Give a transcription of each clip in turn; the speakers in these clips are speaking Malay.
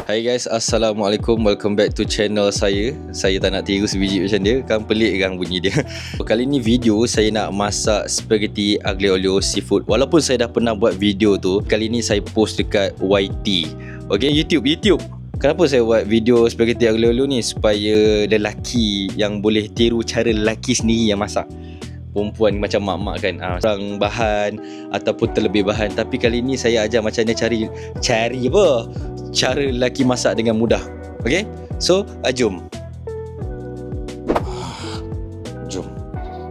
Hai guys, Assalamualaikum. Welcome back to channel saya. Saya tak nak tiru sebiji macam dia. Kan pelik kan bunyi dia. Kali ni video saya nak masak spaghetti aglio olio seafood. Walaupun saya dah pernah buat video tu, kali ni saya post dekat YT. Okay, YouTube. Kenapa saya buat video spaghetti aglio olio ni? Supaya lelaki yang boleh tiru cara lelaki sendiri yang masak. Perempuan macam mak-mak kan, kurang bahan ataupun terlebih bahan. Tapi kali ni saya ajar macam mana cari apa? Cara lelaki masak dengan mudah. Okay, so jom.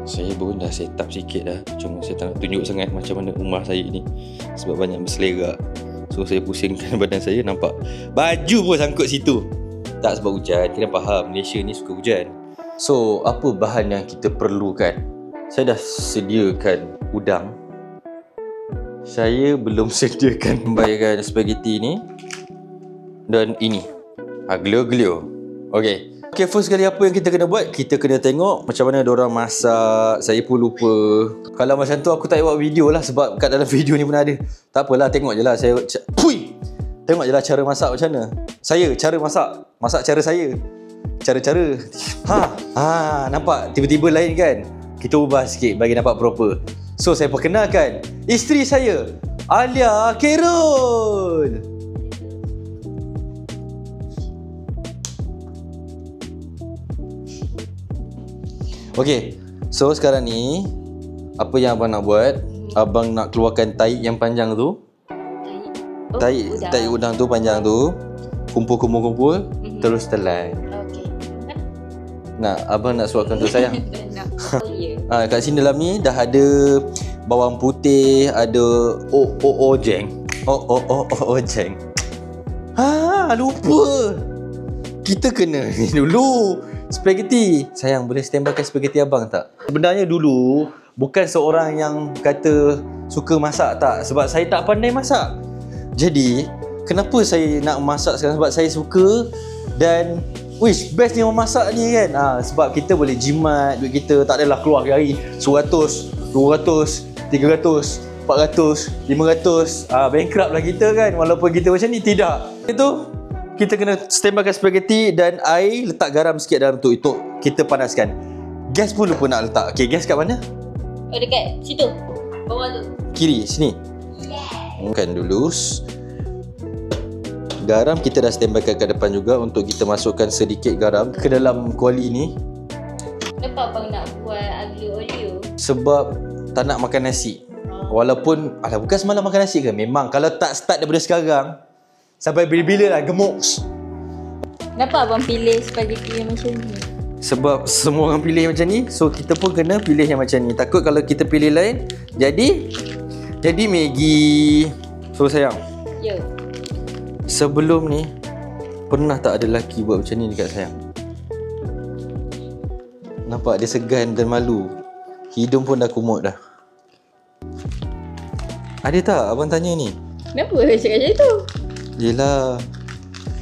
Saya pun dah set up sikit dah. Cuma saya tak nak tunjuk sangat macam mana rumah saya ni, sebab banyak berselerak. So saya pusingkan badan saya. Nampak baju pun sangkut situ. Tak, sebab hujan. Kena faham, Malaysia ni suka hujan. So apa bahan yang kita perlukan? Saya dah sediakan udang. Saya belum sediakan pembayaran spaghetti ni. Dan ini aglio-olio. Okay, first kali apa yang kita kena buat? Kita kena tengok macam mana diorang masak. Saya pun lupa. Kalau macam tu aku tak buat video lah, sebab kat dalam video ni pun ada. Tak apalah, tengok je lah. Tengok je lah cara masak macam mana. Cara masak cara saya. Cara-cara. Nampak tiba-tiba lain kan? Kita ubah sikit bagi nampak proper. So saya perkenalkan isteri saya, Alia Khairul. Okay, so sekarang ni apa yang abang nak buat? Abang nak keluarkan tahi yang panjang tu. Tahi udang tu panjang tu. Kumpul. Terus telan. Nak, abang nak suapkan tu sayang. Kat sini dalam ni dah ada bawang putih, ada ojeng. Ojeng. Lupa. Kita kena ni dulu. Spaghetti. Sayang, boleh standbykan spaghetti abang tak? Sebenarnya dulu bukan seorang yang kata suka masak tak, sebab saya tak pandai masak. Jadi kenapa saya nak masak sekarang? Sebab saya suka. Dan best ni memasak ni kan. Sebab kita boleh jimat duit kita. Tak adalah keluar hari 100, 200, 300, 400, 500. Bankrupt lah kita kan. Walaupun kita macam ni, tidak. Itu kita kena standbykan spaghetti dan air. Letak garam sikit dalam tu. Itu kita panaskan. Gas pun lupa nak letak. Okay, gas kat mana? Dekat situ. Bawah tu. Kiri, sini. Kan dulu. Garam kita dah standbykan kat depan juga. Untuk kita masukkan sedikit garam ke dalam kuali ni. Kenapa abang nak buat aglio olio? Sebab tak nak makan nasi. Walaupun bukan semalam makan nasi ke? Memang kalau tak start daripada sekarang, sampai bila-bila lah gemuk. Kenapa abang pilih spaghetti yang macam ni? Sebab semua orang pilih macam ni. So kita pun kena pilih yang macam ni. Takut kalau kita pilih lain Jadi Maggi. So sayang, Ya. sebelum ni pernah tak ada lelaki buat macam ni dekat sayang? Nampak dia segan dan malu. Hidung pun dah kumut dah. Ada tak abang tanya ni? Kenapa cakap macam tu? Yelah,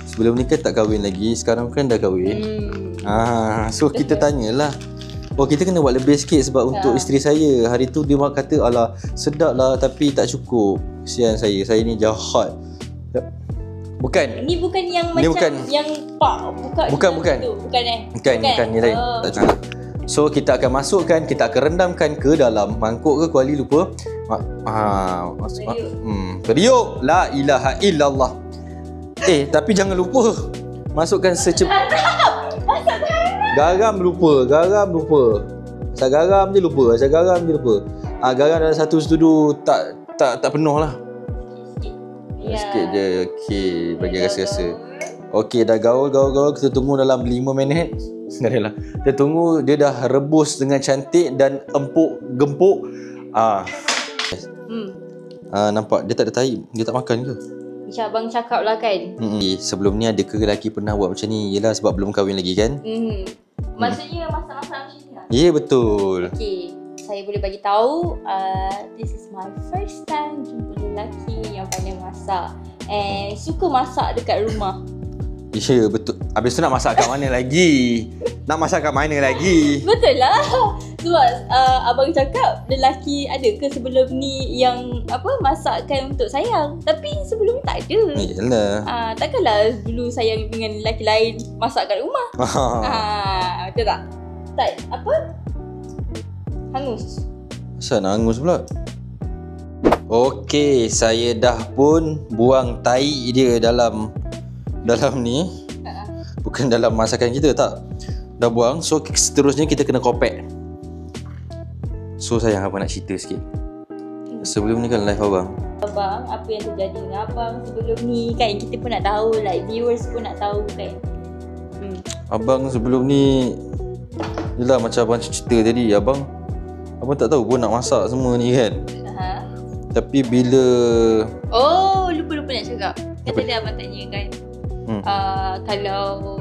sebelum ni kan tak kahwin lagi. Sekarang kan dah kahwin. So kita tanyalah. Kita kena buat lebih sikit. Sebab untuk isteri saya, hari tu dia kata, alah sedap lah tapi tak cukup. Kesian saya ni jahat. Bukan. Ini bukan yang ni macam bukan. Yang pak buka. Bukan Ni lain. Tak salah. So kita akan masukkan, kita akan rendamkan ke dalam mangkuk ke kuali, lupa. Periuk. La ilaha illallah. Tapi jangan lupa masukkan garam lupa. Asal garam je lupa. Garam dalam satu setudu tak penuh lah. Sikit je. Okey, bagi rasa-rasa. Okey, dah gaul. Kita tunggu dalam 5 minit. Dah. Kita tunggu dia dah rebus dengan cantik dan empuk gempuk. Nampak dia tak ada tahi. Dia tak makan ke? Macam abang cakap lah kan. Sebelum ni ada ke lelaki pernah buat macam ni? Yelah, sebab belum kahwin lagi kan? Maksudnya masak-masak macam ni lah. Ya, betul. Okey, saya boleh bagi tahu, this is my first time jumpa lelaki yang pandai masak and suka masak dekat rumah. Ya, betul. Habis tu nak masak kat mana lagi? Nak masak kat mana lagi? Betul lah. Sebab abang cakap lelaki ada ke sebelum ni yang masakkan untuk sayang. Tapi sebelum ni tak ada. Yelah. Takkanlah dulu sayang dengan lelaki lain masak kat rumah. Betul tak? Tak hangus. Asal nak hangus pula? Okey, saya dah pun buang tai dia dalam ni. Bukan dalam masakan kita, tak. Dah buang. So seterusnya kita kena kopek. So sayang, abang nak cerita sikit. Sebelum ni kan live abang, apa yang terjadi dengan abang sebelum ni kan, kita pun nak tahu, like viewers pun nak tahu kan. Abang sebelum ni, yelah macam abang cerita tadi, abang tak tahu pun nak masak semua ni kan. Tapi bila lupa nak cakap. Kan tadi abang tanya kan, kalau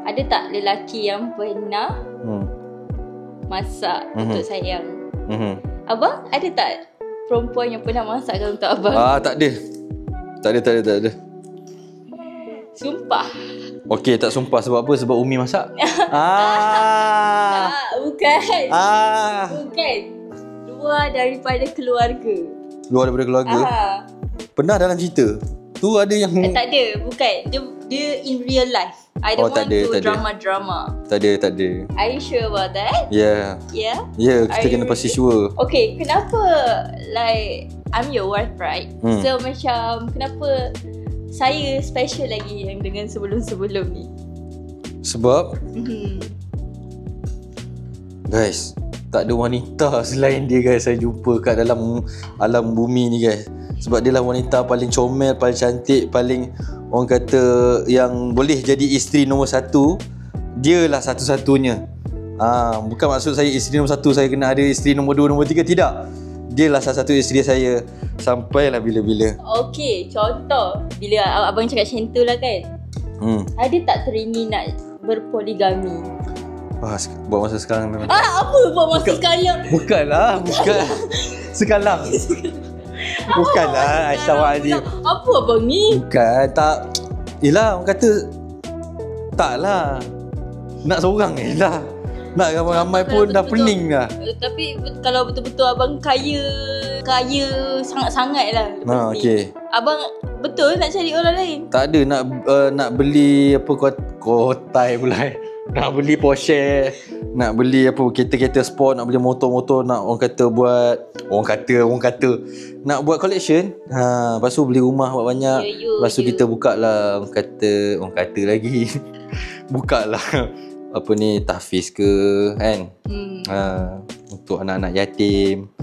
ada tak lelaki yang pernah masak untuk sayang? Abang ada tak perempuan yang pernah masakkan untuk abang? Tak ada. Sumpah. Okey, tak sumpah. Sebab apa? Sebab Umi masak? Bukan. Bukan. Luar daripada keluarga. Pernah dalam cerita tu ada yang tak ada, bukan. Dia in real life. I don't want to drama. Tak ada. Are you sure about that? Yeah, kita kena pasti sure. Okay, kenapa like I'm your wife, right? So macam kenapa saya special lagi yang dengan sebelum-sebelum ni? Sebab guys, tak ada wanita selain dia guys saya jumpa kat dalam alam bumi ni guys. Sebab dia lah wanita paling comel, paling cantik, paling orang kata yang boleh jadi isteri nombor satu. Dia lah satu-satunya. Bukan maksud saya isteri nombor satu saya kena ada isteri nombor dua, nombor tiga. Tidak. Dia lah salah satu isteri saya sampailah bila-bila. Okey, contoh bila abang cakap macam tu lah kan, ada tak teringin nak berpoligami? Buat masa sekarang memang apa buat masa sekarang? Bukanlah. Sekarang. Bukanlah Aisyah. Apa abang ni? Bukan, tak. Yelah, orang kata taklah. Nak seorang je lah. Nak ramai-ramai pun dah pening dah. Tapi kalau betul-betul abang kaya sangat-sangat lah. Okey. Abang betul nak cari orang lain? Tak ada, nak beli apa kotai pula. Nak beli Porsche, nak beli apa kereta-kereta sport, nak beli motor-motor, nak orang kata nak buat collection. Lepas tu beli rumah banyak. Lepas tu kita buka lah orang kata lagi. Buka lah apa ni, tahfiz ke kan. Untuk anak-anak yatim.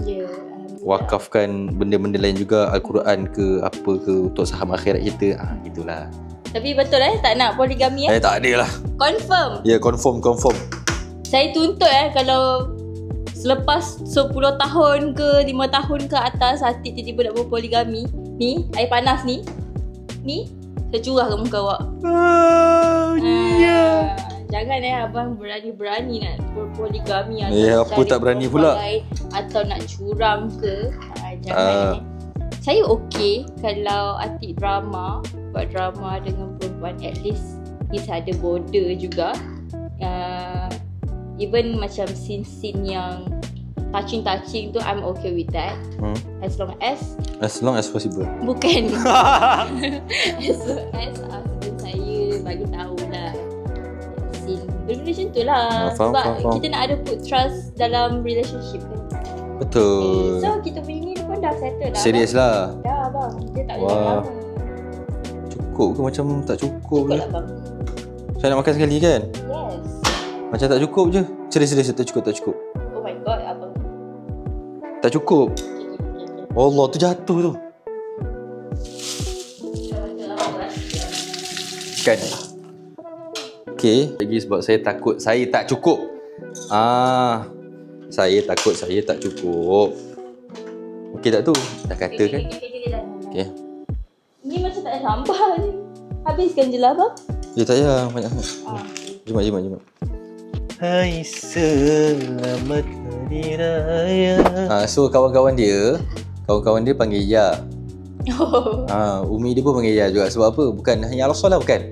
Wakafkan benda-benda lain juga, Al-Quran ke apa ke untuk saham akhirat kita. Gitulah. Tapi betul tak nak poligami tak ada lah. Confirm? Ya, confirm. Saya tuntut kalau selepas 10 tahun ke 5 tahun ke atas Atik tiba-tiba nak berpoligami, ni air panas ni saya curah ke muka awak. Jangan abang berani-berani nak berpoligami atau apa tak berani pula atau nak curam ke. Jangan. Saya okey kalau Atik buat drama dengan perempuan, at least ada border juga. Even macam scene yang touching tu, I'm okay with that. As long as possible. Bukan. As long as husband saya bagi tahu lah scene benda macam tu lah. Sebab kita nak ada put trust dalam relationship kan. Betul. So kita punya ni pun dah settle dah. Serius lah. Dah bang. Dia tak boleh lama. Cukup ke macam tak cukup lah bang. Saya nak makan sekali kan? Yes. Macam tak cukup je. Serius tak cukup. Oh my god abang. Tak cukup. Allah tu jatuh tu. Kan. Okay. Lagi sebab saya takut saya tak cukup. Saya takut saya tak cukup. Okey tak tu? Dah kata kan? Okey. Ni macam tak ada sampah ni. Habiskan je lah bang. Ya tak payah banyak sangat. Jom. Hai selamat hari raya. So kawan-kawan dia panggil Ya. Umi dia pun panggil Ya juga. Sebab apa? Bukan hanya Allah bukan.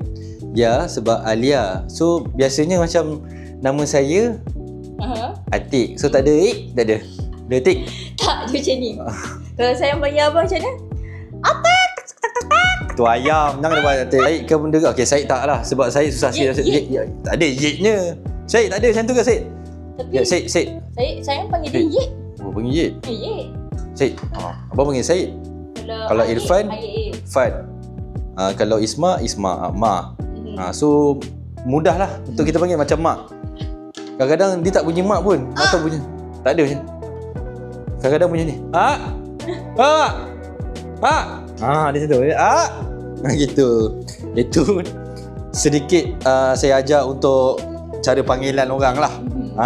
Ya sebab Alia. So biasanya macam nama saya Atik. So tak ada Ik? Tak ada. Ada Atik? Tak, dia macam ni. Kalau saya panggil abang macam mana? Atik! Tu ayam. Jangan ada buat Atik. Syed ke benda ke? Okay, Syed tak lah. Sebab Syed susah sikit. Tak ada Yeknya. Syed tak ada macam tu ke Syed? Tapi Ya, Syed. saya panggil dia Yek. Oh, panggil Yek. Yek. Syed. Abang panggil Syed. Kalau Irfan, Fad. Kalau Isma, Ma. So mudah lah untuk kita panggil macam mak. Kadang-kadang dia tak bunyi mak pun. Atau bunyi. Tak ada macam. Kadang-kadang bunyi ni. Dia macam tu. Gitu. Itu sedikit saya ajar untuk cara panggilan orang lah.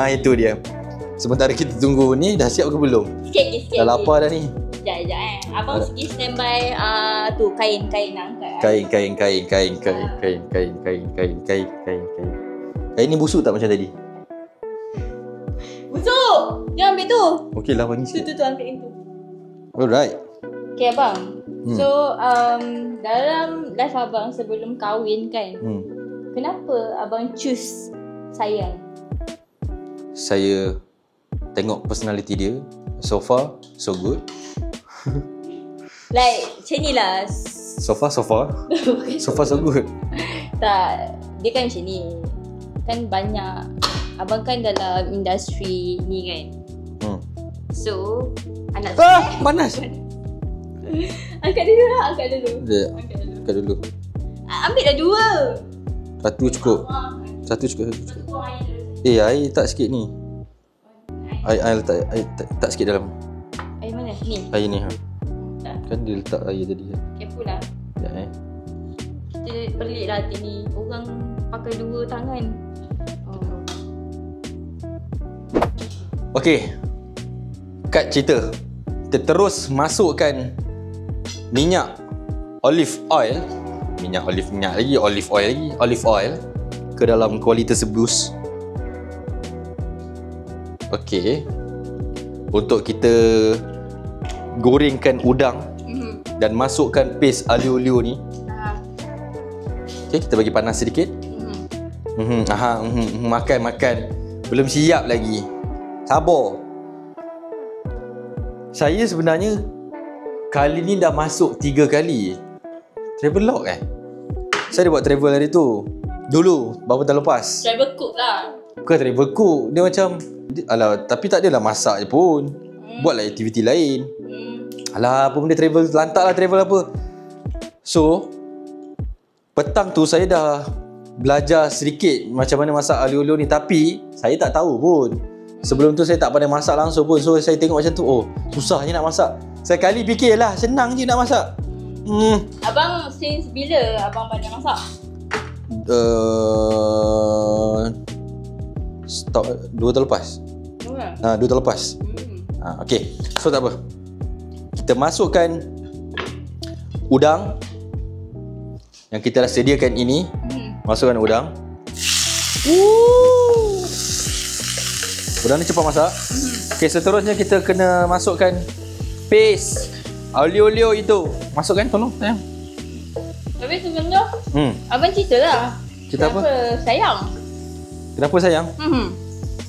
Itu dia. Sementara kita tunggu ni, dah siap ke belum? Sikit. Dah lapar dah ni. Sekejap. Abang pergi standby tu kain nak angkat. Kain ni busuk tak macam tadi? Busuk! Jangan ambil tu. Okey lah, bagi sikit. Tu ambil yang tu. Alright. Okay abang. So dalam life abang sebelum kahwin kan, kenapa abang choose sayang? Saya tengok personality dia. So far, so good. Like macam ni lah. So far so good. Tak, dia kan macam ni. Kan banyak, abang kan dalam industri ni kan. So anak panas. Angkat dulu. Angkat dulu. Ambil dah 2. Satu cukup. Air tak sikit ni. Air letak tak sikit dalam. Air mana? Ni? Air ni. Kan dia letak air tadi. Careful lah. Sekejap Kita pelik lah hati ni. Orang pakai 2 tangan. Okey. Kat cerita. Kita terus masukkan minyak olive oil ke dalam kuali tersebut. Okey. Untuk kita gorengkan udang dan masukkan paste aglio olio ni. Okey, kita bagi panas sedikit. Makan. Belum siap lagi. Sabar. Saya sebenarnya kali ni dah masuk 3 kali travelog Saya dah buat travel hari tu. Dulu, beberapa tahun lepas. Travel cook lah. Bukan travel cook. Dia macam tapi tak adalah masak je pun. Buatlah aktiviti lain. Alah, apa benda travel, lantak lah travel apa. So petang tu saya dah belajar sedikit macam mana masak aglio olio ni. Tapi saya tak tahu pun. Sebelum tu saya tak pandai masak langsung pun. So saya tengok macam tu, oh susahnya nak masak. Sekali fikirlah senang je nak masak. Abang since bila abang pandai masak? 2 tahun lepas. 2 tahun lepas. Okay, so tak apa. Kita masukkan udang yang kita dah sediakan ini. Masukkan udang. Udang ni cepat masak. Okay, seterusnya kita kena masukkan paste aglio olio itu. Masukkan, tolong sayang. Tapi sebenarnya abang cerita lah. Cerita apa? Sayang. Kenapa sayang?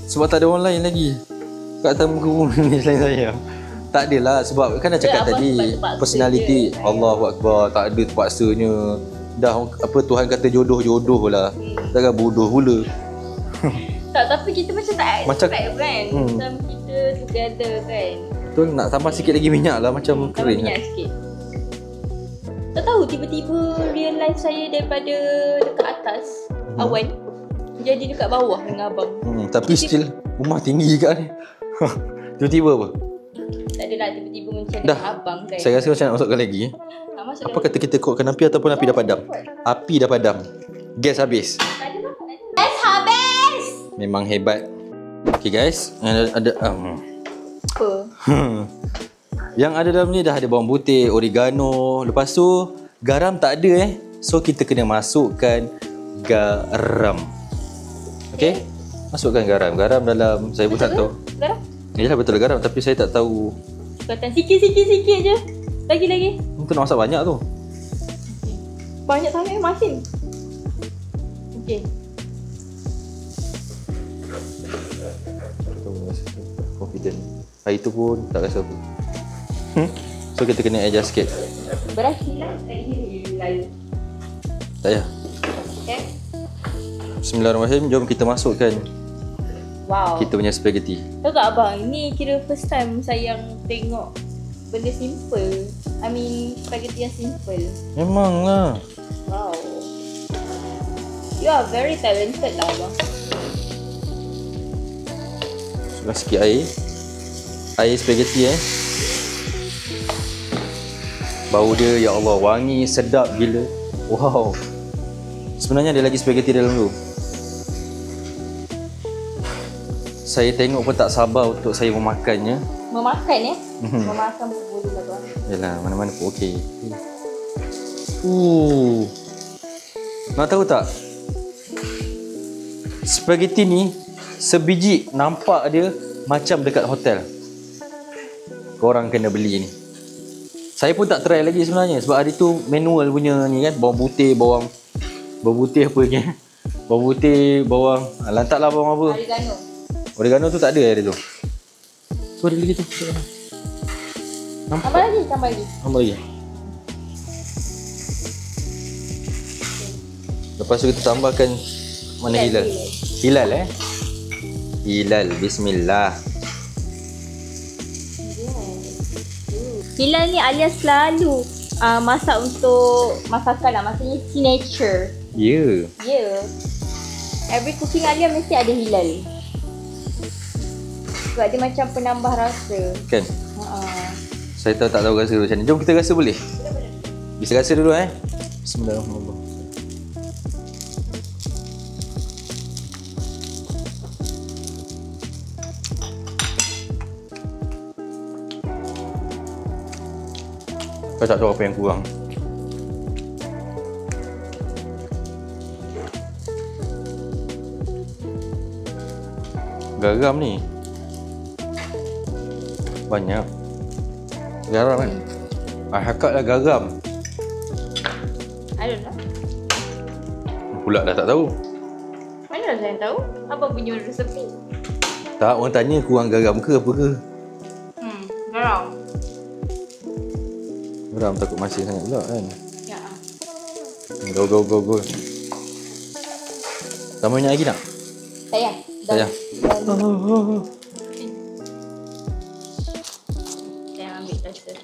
Sebab tak ada orang lain lagi kat atas muka bumi ni selain saya. Tak adalah, sebab kan dah cakap tadi personality je. Allahu Akbar, tak ada terpaksanya. Dah apa Tuhan kata jodoh lah. Takkan bodoh pula. Tak, tapi kita macam tak expect kan. Macam kita together kan. Betul, nak tambah sikit lagi minyak lah, macam kering. Minyak sikit. Tak tahu tiba-tiba real life saya daripada dekat atas awan jadi dekat bawah dengan abang. Tapi still rumah tinggi kat ni. Tiba-tiba apa? Tak adalah, tiba-tiba macam dah, abang kan. Saya rasa macam nak masukkan lagi. Apa kata kita kuatkan api ataupun api dah padam? Api dah padam. Gas habis. Gas habis. Memang hebat. Okay guys, ada apa? Yang ada dalam ni dah ada bawang putih, oregano. Lepas tu garam tak ada So kita kena masukkan garam. Okay? Masukkan garam. Garam dalam, saya pun tak tahu. Garam? Yalah, betul garam, tapi saya tak tahu. Katan sikit je. Lagi. Itu nak masak banyak tu. Banyak sangat masin. Okay. Hari tu pun tak rasa apa. So kita kena adjust sikit. Beras hilang tak hilal. Tak payah. Okay. Bismillahirrahmanirrahim. Jom kita masukkan kita punya spaghetti. Tahu tak abang, ni kira first time saya yang tengok benda simple. I mean spaghetti yang simple. Memang lah. Wow. You are very talented lah abang. Sudah sikit air. Air spaghetti Bau dia, ya Allah, wangi, sedap gila. Wow. Sebenarnya ada lagi spaghetti dalam tu. Saya tengok pun tak sabar untuk saya memakannya. Memakan ya? Memakan pun boleh lah tuan. Yalah, mana-mana pun okey. Nak tahu tak? Spaghetti ni sebiji nampak dia macam dekat hotel. Korang kena beli ni. Saya pun tak try lagi sebenarnya sebab hari tu manual punya ni kan, bawang putih, bawang putih apa lagi? Bawang putih, bawang, lantaklah bawang apa? Oregano tu tak ada hari tu. Tu ada lagi tu. Nampak? Tambah lagi. Lepas tu kita tambahkan mana hilal? Hilal, bismillah. Hilal ni alias selalu masak untuk masakan lah. Maksudnya signature. Ya. Every cooking alia mesti ada hilal. Sebab dia macam penambah rasa. Kan? Saya tak tahu rasa macam ni. Jom kita rasa boleh? Bisa rasa dulu Bismillahirrahmanirrahim. Kau tak tahu apa yang kurang. Garam ni banyak. Garam kan? Hakatlah garam. I don't know. Pula dah tak tahu. Mana saya tahu? Apa punya resepi? Tak, orang tanya kurang garam ke apa ke? Garam. Garam takut masin sangat pula kan? Ya. Go. Tambah minyak lagi tak? Tak payah. Saya ambil rasa.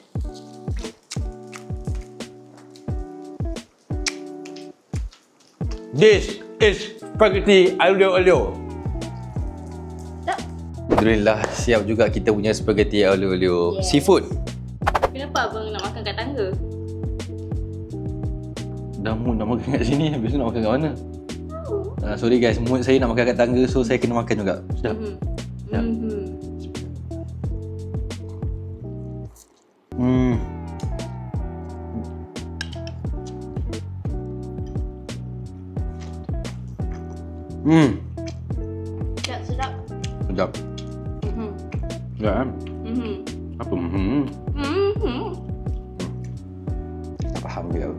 This is spaghetti aglio olio. Alhamdulillah, siap juga kita punya spaghetti aglio olio. Seafood. Kenapa abang nak makan kat tangga? Dah mood nak makan kat sini, habis tu nak makan kat mana? Sorry guys, mood saya nak makan kat tangga, so saya kena makan juga. Sedap. Sedap. Sedap kan? Apa? Tak faham ke aku.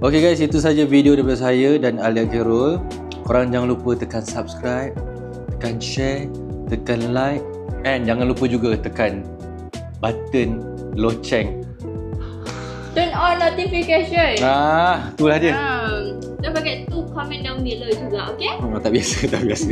Okay guys, itu saja video daripada saya dan Alia Khairul. Korang jangan lupa tekan subscribe, tekan share, tekan like, and jangan lupa juga tekan button loceng. Turn on notification. Itulah dia. Don't forget to comment down below juga, okay? Tak biasa.